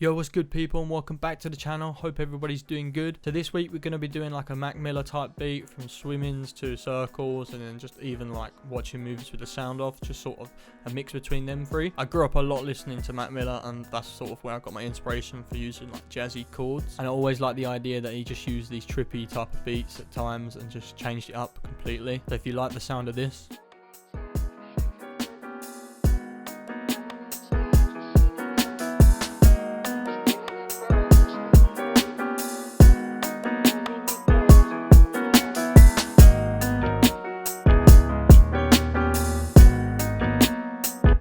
Yo, what's good people, and welcome back to the channel. Hope everybody's doing good. So this week we're going to be doing like a Mac Miller type beat, from swimmings to circles, and then just even like watching movies with the sound off, just sort of a mix between them three. I grew up a lot listening to Mac Miller, and that's sort of where I got my inspiration for using like jazzy chords. And I always liked the idea that he just used these trippy type of beats at times and just changed it up completely. So if you like the sound of this,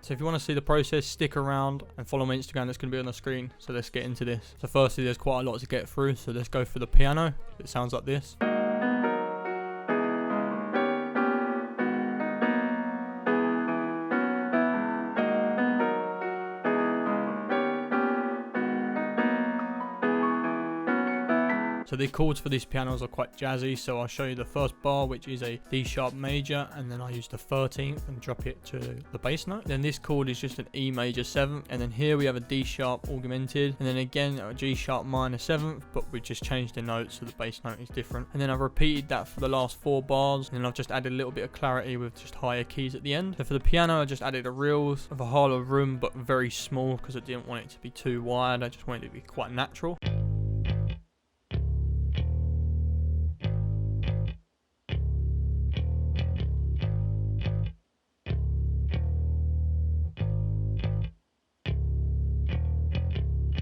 so if you want to see the process, stick around and follow my Instagram, that's going to be on the screen. So let's get into this. So firstly, there's quite a lot to get through, so let's go for the piano. It sounds like this. So the chords for these pianos are quite jazzy, so I'll show you the first bar, which is a D sharp major, and then I use the 13th and drop it to the bass note. Then this chord is just an E major 7th, and then here we have a D sharp augmented, and then again a G sharp minor 7th, but we just changed the note so the bass note is different. And then I've repeated that for the last 4 bars, and then I've just added a little bit of clarity with just higher keys at the end. So for the piano, I just added a reels of a hollow room, but very small because I didn't want it to be too wide. I just wanted it to be quite natural.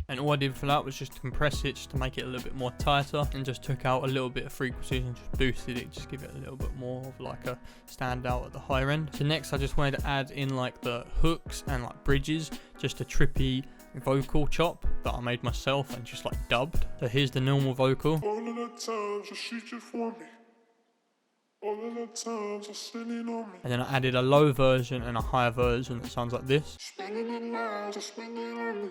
And all I did for that was just compress it, just to make it a little bit more tighter, and just took out a little bit of frequency and just boosted it, just give it a little bit more of like a standout at the higher end. So next I just wanted to add in like the hooks and like bridges, just a trippy vocal chop that I made myself and just like dubbed. So here's the normal vocal. All of the times you shoot it for me. All of the times you're sitting on me. And then I added a low version and a higher version that sounds like this. Spending it now, just spending on me.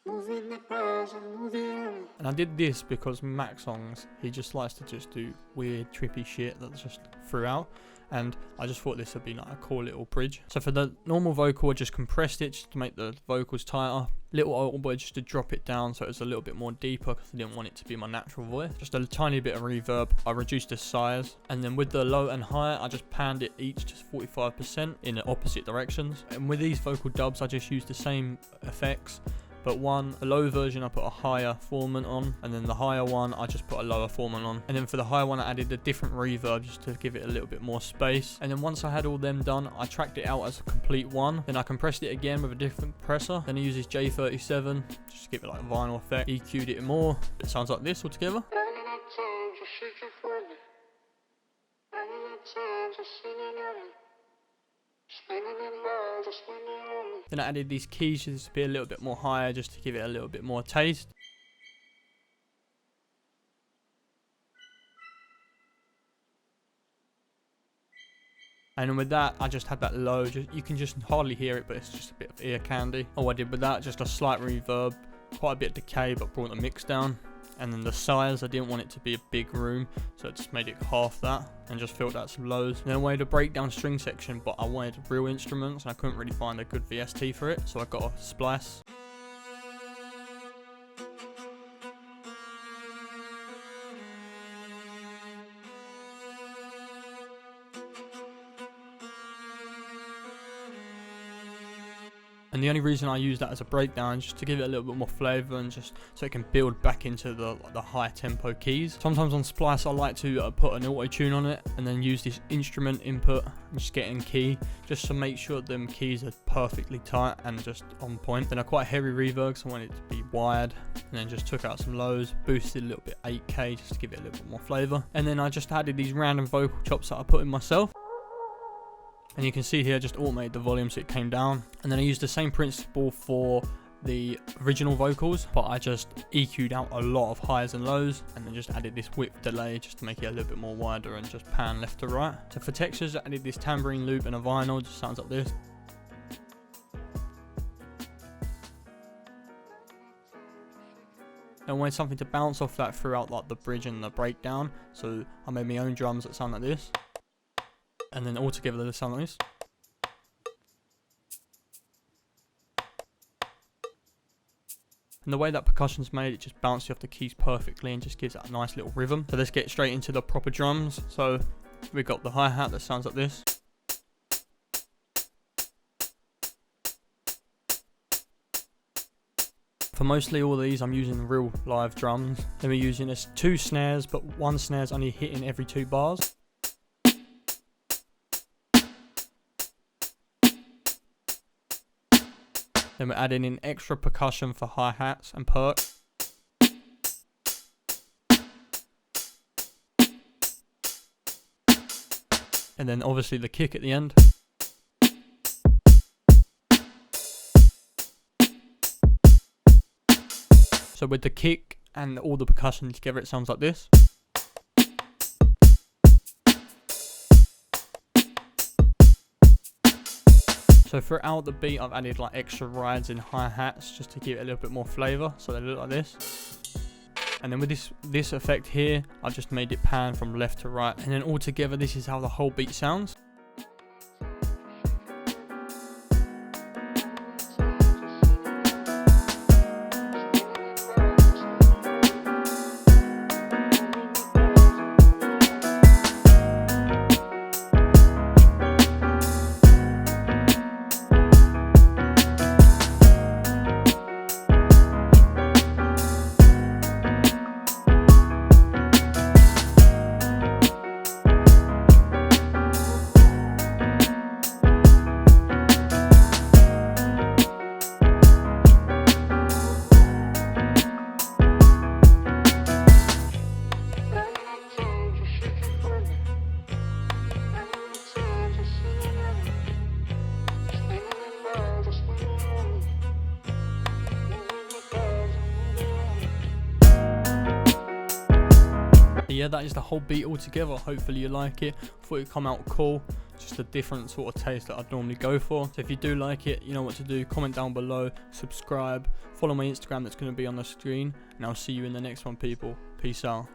Moving the bars and moving on me. And I did this because Mac songs, he just likes to just do weird trippy shit that's just throughout, and I just thought this would be like a cool little bridge. So for the normal vocal, I just compressed it just to make the vocals tighter. Little oboe just to drop it down so it's a little bit more deeper, because I didn't want it to be my natural voice. Just a tiny bit of reverb. I reduced the size, and then with the low and high, I just panned it each to 45% in the opposite directions. And with these vocal dubs, I just used the same effects, but a low version I put a higher formant on, and then the higher one I just put a lower formant on. And then for the higher one I added a different reverb just to give it a little bit more space. And then once I had all them done, I tracked it out as a complete one. Then I compressed it again with a different compressor. Then I used this J37 just to give it like a vinyl effect. EQ'd it more. It sounds like this altogether. Then I added these keys just to be a little bit more higher, just to give it a little bit more taste. And with that, I just had that low, you can just hardly hear it, but it's just a bit of ear candy. All I did with that, just a slight reverb, quite a bit of decay, but brought the mix down. And then the size, I didn't want it to be a big room, so I just made it half that and just filled out some lows. Then I wanted a breakdown string section, but I wanted real instruments and I couldn't really find a good VST for it, so I got a splice. And the only reason I use that as a breakdown is just to give it a little bit more flavour, and just so it can build back into the high tempo keys. Sometimes on Splice I like to put an auto tune on it and then use this instrument input and just get in key, just to make sure them keys are perfectly tight and just on point. Then I quite heavy reverb, so I want it to be wired, and then just took out some lows, boosted a little bit 8K just to give it a little bit more flavour. And then I just added these random vocal chops that I put in myself. And you can see here, I just automated the volume so it came down. And then I used the same principle for the original vocals, but I just EQ'd out a lot of highs and lows, and then just added this width delay just to make it a little bit more wider, and just pan left to right. So for textures, I added this tambourine loop and a vinyl, just sounds like this. I wanted something to bounce off that throughout like the bridge and the breakdown, so I made my own drums that sound like this. And then all together they sound like this. And the way that percussion's made, it just bounces off the keys perfectly and just gives that a nice little rhythm. So let's get straight into the proper drums. So we got the hi-hat that sounds like this. For mostly all of these, I'm using real live drums. Then we're using this 2 snares, but 1 snare's only hitting every 2 bars. Then we're adding in extra percussion for hi-hats and perk. And then obviously the kick at the end. So with the kick and all the percussion together, it sounds like this. So throughout the beat, I've added like extra rides in hi-hats just to give it a little bit more flavour, so they look like this. And then with this effect here, I've just made it pan from left to right. And then all together, this is how the whole beat sounds. Yeah, that is the whole beat all together. Hopefully you like it. Thought it'd come out cool. Just a different sort of taste that I'd normally go for. So if you do like it, you know what to do. Comment down below, subscribe, follow my Instagram that's going to be on the screen, and I'll see you in the next one, people. Peace out.